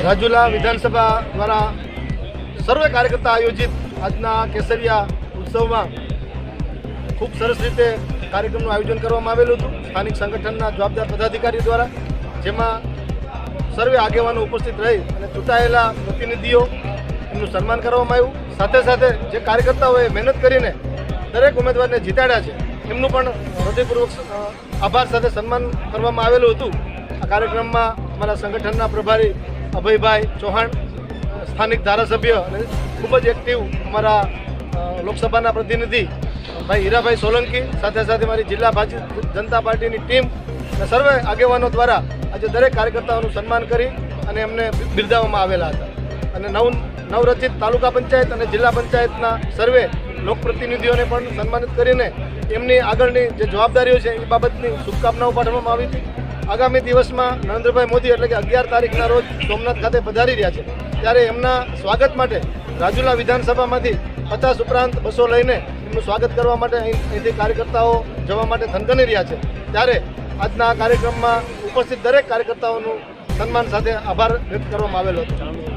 રાજુલા વિધાનસભા દ્વારા સર્વે કાર્યકર્તા આયોજિત આજના કેસરિયા ઉત્સવમાં ખૂબ સરસ રીતે કાર્યક્રમનું આયોજન કરવામાં આવેલું હતું સ્થાનિક સંગઠનના જવાબદાર પદાધિકારીઓ દ્વારા, જેમાં સર્વે આગેવાનો ઉપસ્થિત રહી અને ચૂંટાયેલા પ્રતિનિધિઓ એમનું સન્માન કરવામાં આવ્યું. સાથે સાથે જે કાર્યકર્તાઓએ મહેનત કરીને દરેક ઉમેદવારને જીતાડ્યા છે એમનું પણ હૃદયપૂર્વક આભાર સાથે સન્માન કરવામાં આવેલું હતું. આ કાર્યક્રમમાં અમારા સંગઠનના પ્રભારી અભયભાઈ ચૌહાણ, સ્થાનિક ધારાસભ્ય અને ખૂબ જ એક્ટિવ અમારા લોકસભાના પ્રતિનિધિ ભાઈ હીરાભાઈ સોલંકી, સાથે સાથે મારી જિલ્લા ભારતીય જનતા પાર્ટીની ટીમ અને સર્વે આગેવાનો દ્વારા આજે દરેક કાર્યકર્તાઓનું સન્માન કરી અને એમને બિરદાવવામાં આવેલા હતા. અને નવરચિત તાલુકા પંચાયત અને જિલ્લા પંચાયતના સર્વે લોકપ્રતિનિધિઓને પણ સન્માનિત કરીને એમની આગળની જે જવાબદારીઓ છે એ બાબતની શુભકામનાઓ પાઠવવામાં આવી હતી. આગામી દિવસમાં નરેન્દ્રભાઈ મોદી એટલે કે 11 તારીખના રોજ સોમનાથ ખાતે પધારી રહ્યા છે, ત્યારે એમના સ્વાગત માટે રાજુલા વિધાનસભામાંથી 50 ઉપરાંત બસો લઈને એમનું સ્વાગત કરવા માટે અહીંથી કાર્યકર્તાઓ જવા માટે થનગની રહ્યા છે. ત્યારે આજના કાર્યક્રમમાં ઉપસ્થિત દરેક કાર્યકર્તાઓનું સન્માન સાથે આભાર વ્યક્ત કરવામાં આવેલો હતો.